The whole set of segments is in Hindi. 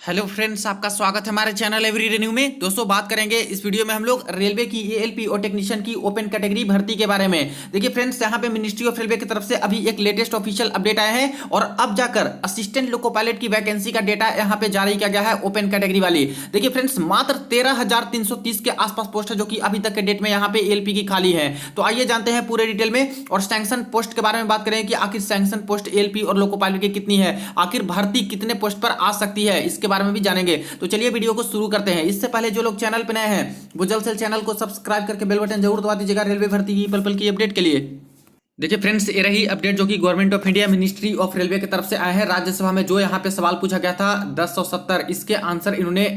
हेलो फ्रेंड्स, आपका स्वागत है हमारे चैनल एवरी रिन्यू में। दोस्तों, बात करेंगे इस वीडियो में हम लोग रेलवे की एएलपी और टेक्नीशियन की ओपन कैटेगरी भर्ती के बारे में। देखिए फ्रेंड्स, यहाँ पे मिनिस्ट्री ऑफ रेलवे की तरफ से अभी एक लेटेस्ट ऑफिशियल अपडेट आया है और अब जाकर असिस्टेंट लोको पायलट की वैकेंसी का डेटा यहाँ पे जारी किया गया है ओपन कैटेगरी वाली। देखिए फ्रेंड्स, मात्र 13,330 के आसपास पोस्ट है जो कि अभी तक के डेट में यहाँ पे एएलपी की खाली है। तो आइए जानते हैं पूरे डिटेल में और सैंक्शन पोस्ट के बारे में बात करें कि आखिर सैंक्शन पोस्ट एएलपी और लोको पायलट की कितनी है, आखिर भर्ती कितने पोस्ट पर आ सकती है, इसके बारे में भी जानेंगे। तो चलिए वीडियो को शुरू करते हैं। इससे पहले जो लोग चैनल पर नए हैं वो जल्द से चैनल को सब्सक्राइब करके बेल बटन जरूर दबा दीजिएगा रेलवे भर्ती की पल पल की अपडेट के लिए। देखिए फ्रेंड्स, ये रही अपडेट जो कि government of India ministry of railway की तरफ से आया है। राज्यसभा में जो यहाँ पे सवाल पूछा गया था 1070, इसके आंसर इन्होंने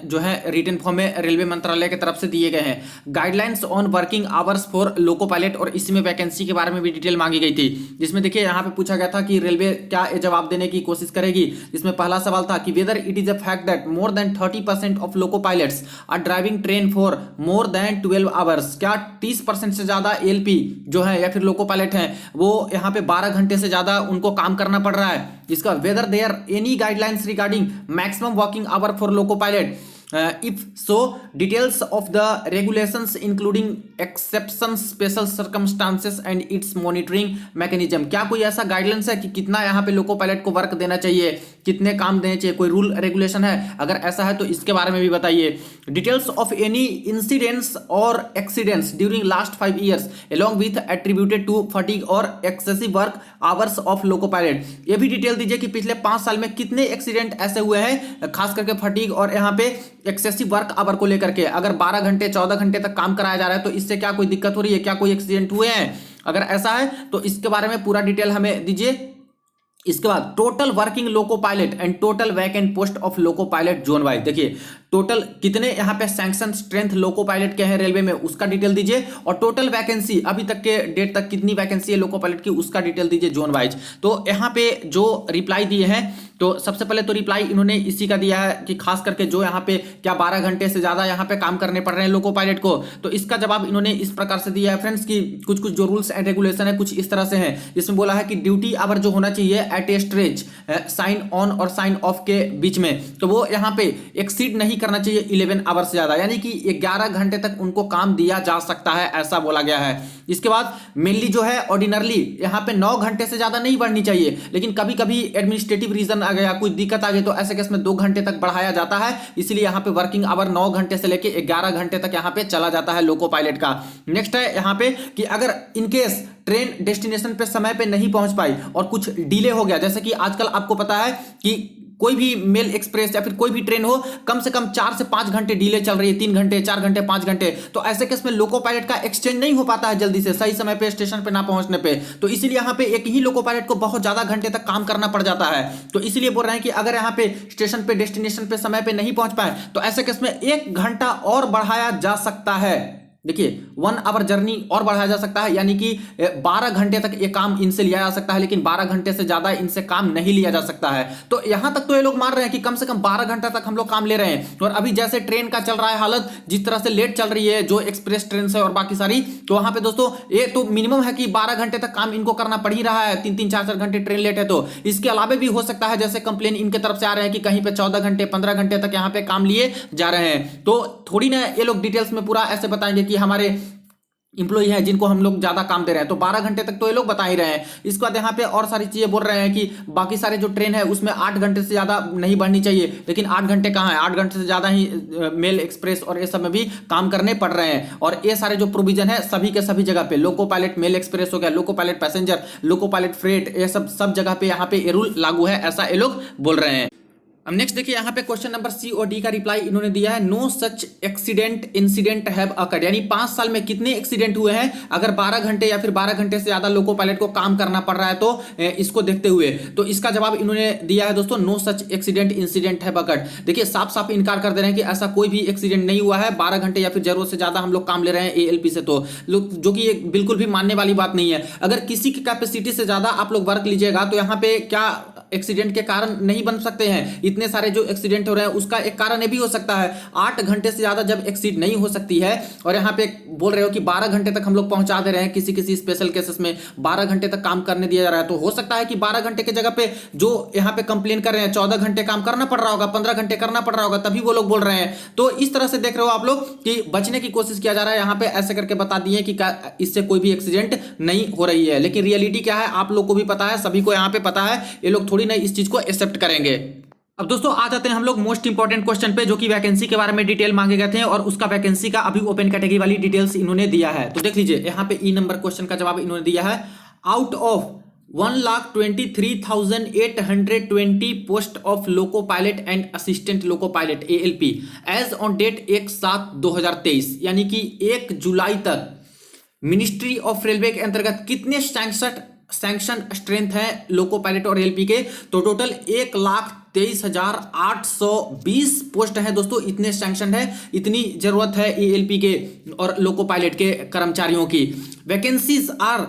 जो है रिटन फॉर्म में रेलवे मंत्रालय की तरफ से दिए गए हैं। Guidelines on working hours for loco pilot, और इसमें वैकेंसी के बारे में भी डिटेल मांगी गई थी, जिसमें देखिए यहाँ पे पूछा गया था कि रेलवे क्या जवाब देने की कोशिश करेगी। इसमें पहला सवाल था कि whether it is a fact that more than 30% of loco pilots are driving train for more than 12 hours. क्या 30% से ज्यादा एलपी जो है या फिर लोको पायलट हैं वो यहाँ पे 12 घंटे से ज्यादा उनको काम करना पड़ रहा है। इसका whether there any guidelines regarding maximum working hour for loco pilot, if so details of the regulations including exceptions special circumstances and its monitoring mechanism। क्या कोई ऐसा गाइडलाइंस है कि कितना यहाँ पे लोको पायलट को वर्क देना चाहिए, कितने काम देने चाहिए, कोई रूल रेगुलेशन है? अगर ऐसा है तो इसके बारे में भी बताइए। डिटेल्स ऑफ एनी इंसिडेंट्स और accidents during last 5 years along with attributed to fatigue और excessive work hours of loco pilot. ये भी डिटेल दीजिए कि पिछले 5 साल में कितने एक्सीडेंट ऐसे हुए हैं खास करके फटीग और यहाँ पे एक्सेसिव वर्क आवर को लेकर के। अगर 12 घंटे 14 घंटे तक काम कराया जा रहा है तो इससे क्या कोई दिक्कत हो रही है, क्या कोई एक्सीडेंट हुए हैं? अगर ऐसा है तो इसके बारे में पूरा डिटेल हमें दीजिए। इसके बाद total working loco pilot and total vacant post of loco pilot zone wise. देखिए टोटल कितने यहाँ पे सैंक्शन स्ट्रेंथ लोको पायलट के हैं रेलवे में उसका डिटेल दीजिए, और टोटल वैकेंसी अभी तक के डेट तक कितनी वैकेंसी है लोको पायलट की उसका डिटेल दीजिए जोन वाइज। तो यहाँ पे जो रिप्लाई दिए हैं तो सबसे पहले तो रिप्लाई इन्होंने इसी का दिया है कि खास करके जो यहाँ पे क्या 12 घंटे से ज्यादा यहाँ पे काम करने पड़ रहे हैं लोको पायलट को। तो इसका जवाब इन्होंने इस प्रकार से दिया है फ्रेंड्स कि कुछ कुछ जो रूल्स एंड रेगुलेशन है कुछ इस तरह से है। इसमें बोला है कि ड्यूटी आवर जो होना चाहिए at a stretch sign on और साइन ऑफ के बीच में, तो वो यहाँ पे एक्सीड नहीं करना चाहिए 11 आवर से ज्यादा, यानी कि 11 घंटे तक उनको काम दिया जा सकता है, ऐसा बोला गया है। इसके बाद मेनली जो है ऑर्डिनरली यहाँ पे 9 घंटे से ज्यादा नहीं बढ़नी चाहिए, लेकिन कभी कभी एडमिनिस्ट्रेटिव रीजन आ गया, कोई दिक्कत आ गई तो ऐसे केस में 2 घंटे तक बढ़ाया जाता है। इसलिए यहाँ पे वर्किंग आवर 9 घंटे से लेके 11 घंटे तक यहाँ पे चला जाता है लोको पायलट का। नेक्स्ट है यहाँ पे कि अगर इनकेस ट्रेन डेस्टिनेशन पे समय पे नहीं पहुंच पाई और कुछ डिले हो गया, जैसे कि आजकल आपको पता है कि कोई भी मेल एक्सप्रेस या फिर कोई भी ट्रेन हो कम से कम 4 से 5 घंटे डिले चल रही है, 3 घंटे 4 घंटे 5 घंटे, तो ऐसे केस में लोको पायलट का एक्सचेंज नहीं हो पाता है जल्दी से सही समय पे स्टेशन पे ना पहुंचने पे। तो इसीलिए यहाँ पे एक ही लोको पायलट को बहुत ज्यादा घंटे तक काम करना पड़ जाता है। तो इसलिए बोल रहे हैं कि अगर यहाँ पे स्टेशन पे डेस्टिनेशन पे समय पे नहीं पहुंच पाए तो ऐसे केस में 1 घंटा और बढ़ाया जा सकता है। देखिए 1 आवर जर्नी और बढ़ाया जा सकता है, यानी कि 12 घंटे तक ये काम इनसे लिया जा सकता है, लेकिन 12 घंटे से ज्यादा इनसे काम नहीं लिया जा सकता है। तो यहां तक तो ये लोग मान रहे हैं कि कम से कम 12 घंटे तक हम लोग काम ले रहे हैं। और अभी जैसे ट्रेन का चल रहा है हालत, जिस तरह से लेट चल रही है जो एक्सप्रेस ट्रेन से और बाकी सारी, तो वहां पे दोस्तों ये तो मिनिमम है कि 12 घंटे तक काम इनको करना पड़ ही रहा है। 3-3 4-4 घंटे ट्रेन लेट है, तो इसके अलावा भी हो सकता है जैसे कंप्लेन इनके तरफ से आ रहे हैं कि कहीं पे 14 घंटे 15 घंटे तक यहाँ पे काम लिए जा रहे हैं। तो थोड़ी ना ये लोग डिटेल्स में पूरा ऐसे बताएंगे कि हमारे इंप्लॉई है जिनको हम लोग ज्यादा काम दे रहे हैं, तो 12 घंटे तक तो ये लोग बता ही रहे हैं। इसके बाद यहाँ पे और सारी चीजें बोल रहे हैं कि बाकी सारे जो ट्रेन है उसमें 8 घंटे से ज्यादा नहीं बढ़नी चाहिए, लेकिन 8 घंटे कहाँ है, 8 घंटे से ज्यादा ही मेल एक्सप्रेस और ये सब में भी काम करने पड़ रहे हैं। और ये सारे जो प्रोविजन है सभी के सभी जगह पे, लोको पायलट मेल एक्सप्रेस हो गया, loco pilot passenger, loco pilot freight, ये सब जगह पे यहाँ पे ये रूल लागू है, ऐसा ये लोग बोल रहे हैं। अब नेक्स्ट देखिए यहाँ पे क्वेश्चन नंबर सी और डी का रिप्लाई इन्होंने दिया है। No such accident incident have occurred, यानी 5 साल में कितने एक्सीडेंट हुए हैं अगर 12 घंटे या फिर 12 घंटे से ज्यादा लोको पायलट को काम करना पड़ रहा है तो इसको देखते हुए। तो इसका जवाब इन्होंने दिया है दोस्तों, no such accident incident have occurred. देखिए साफ साफ इनकार कर दे रहे हैं कि ऐसा कोई भी एक्सीडेंट नहीं हुआ है, 12 घंटे या फिर जरूरत से ज्यादा हम लोग काम ले रहे हैं एएलपी से, तो जो कि बिल्कुल भी मानने वाली बात नहीं है। अगर किसी की कैपेसिटी से ज्यादा आप लोग वर्क लीजिएगा तो यहाँ पे क्या एक्सीडेंट के कारण नहीं बन सकते हैं। इतने सारे जो एक्सीडेंट हो रहे हैं उसका एक कारण ये भी हो सकता है 8 घंटे से ज्यादा जब एक्सीड नहीं हो सकती है, और यहाँ पे बोल रहे हो कि 12 घंटे तक हम लोग पहुंचा दे रहे हैं, किसी किसी स्पेशल केसेस में 12 घंटे तक काम करने दिया जा रहा है, तो हो सकता है कि 12 घंटे की जगह पे जो यहाँ पे कंप्लेन कर रहे हैं 14 घंटे काम करना पड़ रहा होगा, 15 घंटे करना पड़ रहा होगा, तभी वो लोग बोल रहे हैं। तो इस तरह से देख रहे हो आप लोग कि बचने की कोशिश किया जा रहा है, यहाँ पे ऐसे करके बता दिए कि इससे कोई भी एक्सीडेंट नहीं हो रही है। लेकिन रियलिटी क्या है आप लोग को भी पता है, सभी को यहाँ पे पता है, ये लोग थोड़ी ना इस चीज को एक्सेप्ट करेंगे। अब दोस्तों आ जाते हैं हम लोग मोस्ट इंपॉर्टेंट क्वेश्चन पे, जो कि वैकेंसी के बारे में डिटेल मांगे गए थे और उसका वैकेंसी का अभी ओपन कैटेगरी वाली डिटेल्स इन्होंने दिया है। तो देख लीजिए यहाँ पे ई नंबर क्वेश्चन का जवाब इन्होंने दिया है, out of 1,23,820 post of loco pilot and assistant loco pilot ALP as on date 1/7/2023, यानी कि 1 जुलाई तक मिनिस्ट्री ऑफ रेलवे के अंतर्गत कितने सैंक्शन स्ट्रेंथ है लोको पायलट और ALP के, तो टोटल 1,23,820 पोस्ट है दोस्तों, इतने सैंक्शन है, इतनी जरूरत है ALP के और लोको पायलट के कर्मचारियों की। Vacancies are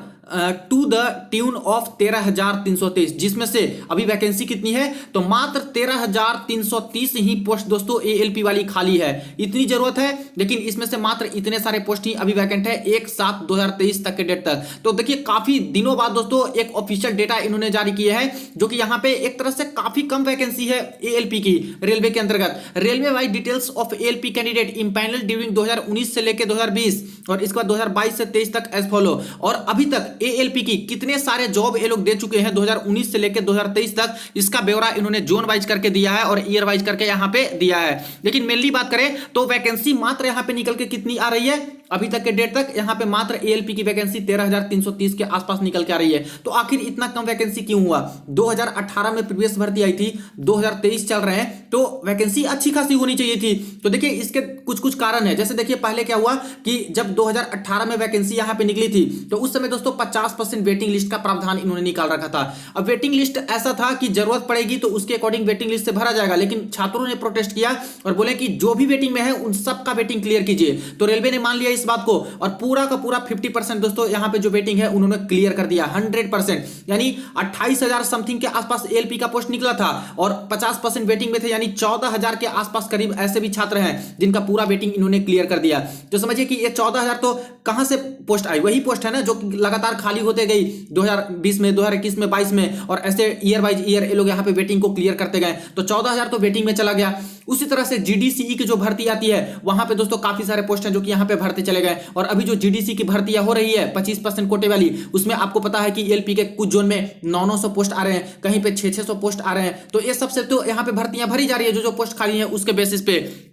to the tune of 13,323, जिसमें से अभी वैकेंसी कितनी है, तो मात्र 13,330 ही पोस्ट दोस्तों ALP वाली खाली है। इतनी जरूरत है लेकिन इसमें से मात्र इतने सारे पोस्ट ही अभी वैकेंट है 1/7/2023 तक के डेट तक। तो देखिए काफी दिनों बाद दोस्तों एक ऑफिशियल डेटा इन्होंने जारी किया है, जो कि यहाँ पे एक तरह से काफी कम वैकेंसी है ALP की रेलवे के अंतर्गत। Railway wise details of ALP candidate empanel during 2019 से लेकर 2020 और इसके बाद 2022 से 23 तक एज फॉलो। और अभी तक ALP की कितने सारे जॉब ये लोग दे चुके हैं 2019 से लेकर 2023 तक, इसका ब्यौरा इन्होंने जोन वाइज करके दिया है और ईयर वाइज करके यहां पे दिया है। लेकिन मेनली बात करें तो वैकेंसी मात्र यहां पे निकल के कितनी आ रही है अभी तक के डेट तक, यहां पे मात्र ALP की वैकेंसी 13,330 के आसपास निकल के आ रही है। तो आखिर इतना कम वैकेंसी क्यों हुआ? 2018 में प्रीवियस भर्ती आई थी, 2023 चल रहे हैं, तो वैकेंसी अच्छी खासी होनी चाहिए थी। तो देखिए इसके कुछ कुछ कारण है। जैसे देखिए पहले क्या हुआ कि जब 2018 में वैकेंसी यहां पे निकली थी तो उस समय दोस्तों 50% वेटिंग लिस्ट का प्रावधान इन्होंने निकाल रखा था। अब वेटिंग लिस्ट ऐसा था कि जरूरत पड़ेगी तो उसके अकॉर्डिंग वेटिंग लिस्ट से भरा जाएगा, लेकिन छात्रों ने प्रोटेस्ट किया और बोले कि जो भी वेटिंग में है उन सबका वेटिंग क्लियर कीजिए। तो रेलवे ने मान लिया इस बात को और पूरा का पूरा 50% दोस्तों यहां पे जो वेटिंग है उन्होंने क्लियर कर दिया 100%, यानी 28,000 समथिंग के आसपास ALP का पोस्ट निकला था और 50% वेटिंग में थे, यानी 14,000 के आसपास करीब ऐसे भी छात्र हैं जिनका पूरा वेटिंग इन्होंने क्लियर कर दिया। तो समझिए कि ये 14,000 तो कहां से पोस्ट आई, वही पोस्ट है ना जो लगातार खाली होते गई 2020 में, 2021 में, 22 में, और ऐसे ईयर वाइज ईयर ये लोग यहाँ पे वेटिंग को क्लियर करते गए। तो 14,000 तो वेटिंग में चला गया। उसी तरह से GDCE की जो भर्ती आती है वहां पे दोस्तों काफी सारे पोस्ट हैं जो कि यहाँ पे भर्ती चले गए। और अभी जो GDC की भर्तियां हो रही है 25% कोटे वाली, उसमें आपको पता है कि ALP के कुछ जोन में 900 पोस्ट आ रहे हैं, कहीं पे 600 पोस्ट आ रहे हैं। तो ये सबसे तो यहाँ पे भर्तियां भरी जा रही है, जो पोस्ट खाली है उसके बेसिस पे।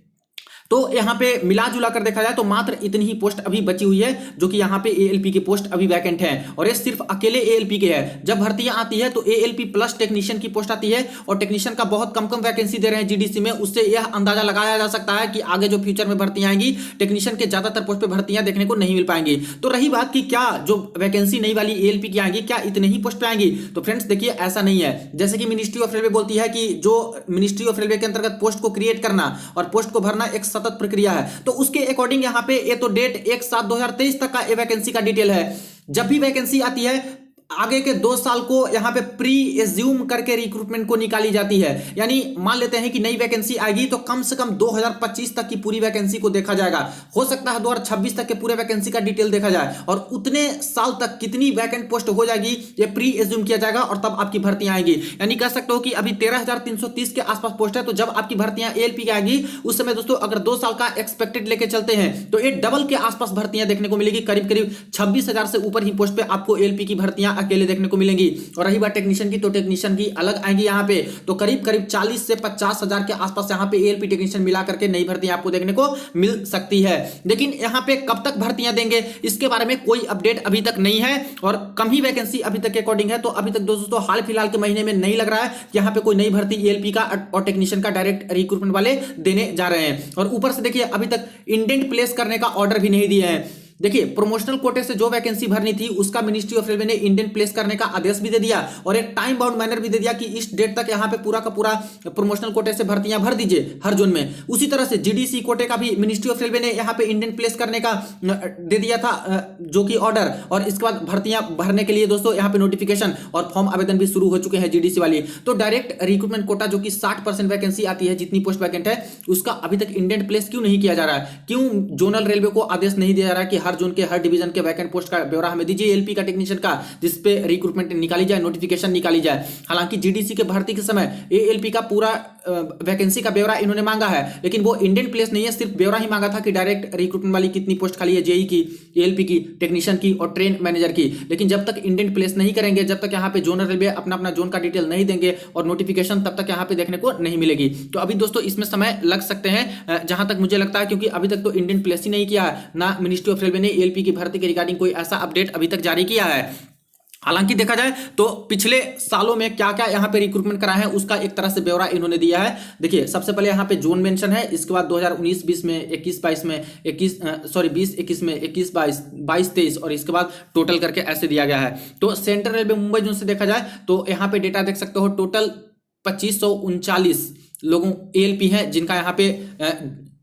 तो यहाँ पे मिला जुला कर देखा जाए तो मात्र इतनी ही पोस्ट अभी बची हुई है जो कि यहाँ पे ALP की पोस्ट अभी वैकेंट है, और ये सिर्फ अकेले ALP के है। जब भर्तियां आती है तो ALP प्लस टेक्नीशियन की पोस्ट आती है और टेक्नीशियन का बहुत कम वैकेंसी दे रहे हैं GDC में। उससे यह अंदाजा लगाया जा सकता है कि आगे जो फ्यूचर में भर्तियां आएंगी टेक्नीशियन के ज्यादातर पोस्ट पे भर्तियां देखने को नहीं मिल पाएंगी। तो रही बात कि क्या जो वैकेंसी नई वाली ALP की आएंगी क्या इतने ही पोस्ट पे आएंगी, तो फ्रेंड्स देखिए ऐसा नहीं है। जैसे कि मिनिस्ट्री ऑफ रेलवे बोलती है कि जो मिनिस्ट्री ऑफ रेलवे के अंतर्गत पोस्ट को क्रिएट करना और पोस्ट को भरना एक सतत प्रक्रिया है, तो उसके अकॉर्डिंग यहां पे ये तो डेट 1/7/2023 तक का वैकेंसी का डिटेल है। जब भी वैकेंसी आती है आगे के 2 साल को यहाँ पे प्री एज्यूम करके रिक्रूटमेंट को निकाली जाती है। यानी मान लेते हैं कि नई वैकेंसी आएगी तो कम से कम 2025 तक की पूरी वैकेंसी को देखा जाएगा। हो सकता है 2026 तक के पूरे वैकेंसी का डिटेल देखा जाए और उतने साल तक कितनी वैकेंट पोस्ट हो जाएगी ये प्री एज्यूम किया जाएगा और तब आपकी भर्तियां आएंगी। यानी कह सकते हो कि अभी 13,330 के आसपास पोस्ट है, तो जब आपकी भर्तियां ALP की आएगी उस समय दोस्तों अगर 2 साल का एक्सपेक्टेड लेके चलते हैं तो ये डबल के आसपास भर्तियां देखने को मिलेगी। करीब करीब 26,000 से ऊपर ही पोस्ट पे आपको ALP की भर्तियां अकेले देखने को मिलेंगी। और रही बात टेक्नीशियन की, तो टेक्नीशियन की अलग आएंगी यहाँ पे, तो करीब करीब 40 से 50,000 के आसपास यहाँ पे ALP टेक्नीशियन मिला करके नई भर्तियां आपको देखने को मिल सकती है। लेकिन यहाँ पे कब तक भर्तियां देंगे इसके बारे में कोई अपडेट अभी तक नहीं है और कम ही वैकेंसी अभी तक के अकॉर्डिंग है। तो अभी तक दोस्तों हाल फिलहाल के महीने में नहीं लग रहा है कि यहाँ पे कोई नई भर्ती ALP का और टेक्नीशियन का डायरेक्ट रिक्रूटमेंट वाले देने जा रहे हैं। और ऊपर से देखिए अभी तक इंडेंट प्लेस करने का ऑर्डर भी नहीं दिए हैं। देखिए प्रमोशनल कोटे से जो वैकेंसी भरनी थी उसका मिनिस्ट्री ऑफ रेलवे ने इंडेंट प्लेस करने का आदेश भी दे दिया और एक टाइम बाउंड मैनर भी दे दिया कि इस डेट तक यहाँ पे पूरा का पूरा प्रमोशनल कोटे से भर्तियां भर दीजिए हर जोन में। उसी तरह से जीडीसी कोटे का भी मिनिस्ट्री ऑफ रेलवे ने यहाँ पे इंडेंट प्लेस करने का दे दिया था जो कि ऑर्डर, और इसके बाद भर्तियां भरने के लिए दोस्तों यहाँ पे नोटिफिकेशन और फॉर्म आवेदन भी शुरू हो चुके हैं जीडीसी वाली। तो डायरेक्ट रिक्रूटमेंट कोटा जो कि 60% वैकेंसी आती है जितनी पोस्ट वैकेंट है उसका अभी तक इंडेंट प्लेस क्यों नहीं किया जा रहा है? क्यों जोनल रेलवे को आदेश नहीं दिया जा रहा है कि हर जोन के हर डिवीजन के वैकेंट पोस्ट का ब्यौरा हमें दीजिए एएलपी का टेक्नीशियन का, जिसपे रिक्रूटमेंट निकाली जाए, नोटिफिकेशन निकाली जाए। हालांकि जीडीसी के भर्ती के समय एएलपी का पूरा वैकेंसी का ब्यौरा इन्होंने मांगा है, लेकिन वो इंडेंट प्लेस नहीं है, सिर्फ ब्यौरा ही मांगा था कि डायरेक्ट रिक्रूटमेंट वाली कितनी पोस्ट खाली है, जेई की, एएलपी की, टेक्नीशियन की और ट्रेन मैनेजर की। लेकिन जब तक इंडेंट प्लेस नहीं करेंगे, जब तक यहाँ पे जोनल रेलवे अपना अपना जोन का डिटेल नहीं देंगे और नोटिफिकेशन तब तक यहाँ पे देखने को नहीं मिलेगी। तो अभी दोस्तों इसमें समय लग सकते हैं जहां तक मुझे लगता है, क्योंकि अभी तक तो इंडेंट प्लेस ही नहीं किया है, ना मिनिस्ट्री ऑफ रेलवे ने एएलपी की भर्ती के रिगार्डिंग कोई ऐसा अपडेट अभी तक जारी किया है। हालांकि देखा जाए तो पिछले सालों में क्या क्या यहाँ पे रिक्रूटमेंट करा है उसका एक तरह से ब्यौरा इन्होंने दिया है। देखिए सबसे पहले यहाँ पे जोन मेंशन है, इसके बाद 2019-20 में 21-22 में 20-21 में 21-22 और इसके बाद टोटल करके ऐसे दिया गया है। तो सेंट्रल रेलवे मुंबई जोन से देखा जाए तो यहाँ पे डेटा देख सकते हो, टोटल 2539 लोगों एएलपी हैं जिनका यहाँ पे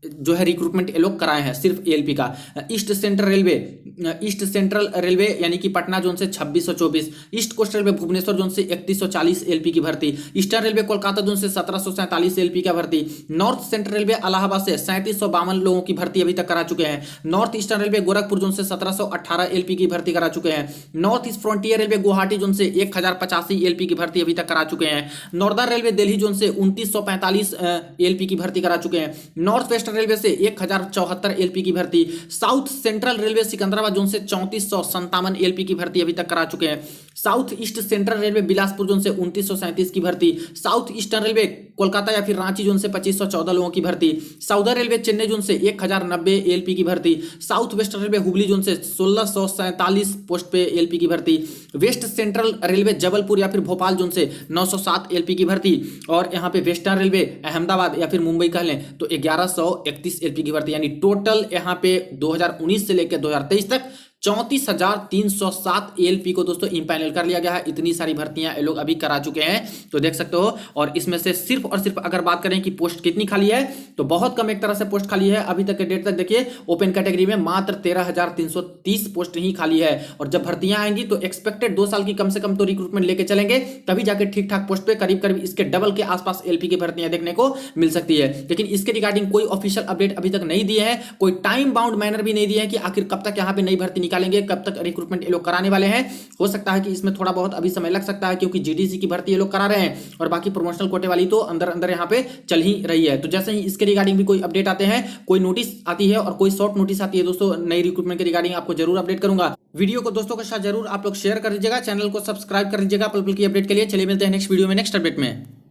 जो है रिक्रूटमेंट ये लोग कराए हैं सिर्फ एएलपी का। ईस्ट सेंट्रल रेलवे यानी कि पटना जोन से 2624, east coast railway Bhubaneswar zone से 3140 एएलपी की भर्ती, ईस्टर्न रेलवे कोलकाता जोन से 1747 एएलपी का भर्ती, नॉर्थ सेंट्रल रेलवे इलाहाबाद से 3752 लोगों की भर्ती अभी तक करा चुके हैं, north eastern railway Gorakhpur zone से 1718 एएलपी की भर्ती करा चुके हैं, north east frontier railway Guwahati zone से 1085 एएलपी की भर्ती अभी तक करा चुके हैं, नॉर्दर्न रेलवे दिल्ली जोन से 2945 एएलपी की भर्ती करा चुके हैं, नॉर्थ वेस्टर्न रेलवे से 1074 एएलपी की भर्ती, south central railway Secunderabad zone से 3457 एएलपी की भर्ती अभी तक करा चुके हैं, south east central railway Bilaspur zone से 2937 की भर्ती, साउथ ईस्टर्न रेलवे कोलकाता या फिर रांची जोन से 2514 लोगों की भर्ती, साउदर्न रेलवे चेन्नई जोन से 1090 एएलपी की भर्ती, south western railway Hubli zone से 1647 पोस्ट पे एएलपी की भर्ती, वेस्ट सेंट्रल रेलवे जबलपुर या फिर भोपाल जोन से 907 एएलपी की भर्ती, और यहाँ पे वेस्टर्न रेलवे अहमदाबाद या फिर मुंबई कह लें तो 1131 एएलपी की भर्ती, यानी टोटल यहाँ पे 2019 से लेकर 2023 तक 34,307 एएलपी को दोस्तों इंपैनल कर लिया गया है। इतनी सारी भर्तियां ये लोग अभी करा चुके हैं, तो देख सकते हो। और इसमें से सिर्फ और सिर्फ अगर बात करें कि पोस्ट कितनी खाली है तो बहुत कम एक तरह से पोस्ट खाली है। अभी तक के डेट तक देखिए ओपन कैटेगरी में मात्र 13,330 पोस्ट ही खाली है, और जब भर्तियां आएंगी तो एक्सपेक्टेड 2 साल की कम से कम तो रिक्रूटमेंट लेके चलेंगे, तभी जाके ठीक ठाक पोस्ट पे करीब करीब इसके डबल के आसपास एएलपी की भर्तियां देखने को मिल सकती है। लेकिन इसके रिगार्डिंग कोई ऑफिशियल अपडेट अभी तक नहीं दिए हैं, कोई टाइम बाउंड मैनर भी नहीं दिए हैं कि आखिर कब तक यहाँ पे नई भर्ती निकालेंगे, कब तक रिक्रूटमेंट ये लोग कराने वाले हैं। हो सकता है कि इसमें थोड़ा बहुत अभी समय लग सकता है, क्योंकि जीडीसी की भर्ती ये लोग करा रहे हैं और बाकी प्रमोशनल कोटे वाली तो अंदर अंदर यहाँ पे चल ही रही है। तो जैसे ही इसके रिगार्डिंग भी कोई अपडेट आते हैं, कोई नोटिस आती है और कोई शॉर्ट नोटिस आती है दोस्तों नई रिक्रूटमेंट के रिगार्डिंग, आपको जरूर अपडेट करूंगा। वीडियो को दोस्तों के साथ जरूर आप लोग शेयर कर दीजिएगा, चैनल को सब्सक्राइब कर दीजिएगा पल पल की अपडेट के लिए। चलिए मिलते हैं नेक्स्ट वीडियो में नेक्स्ट अपडेट में।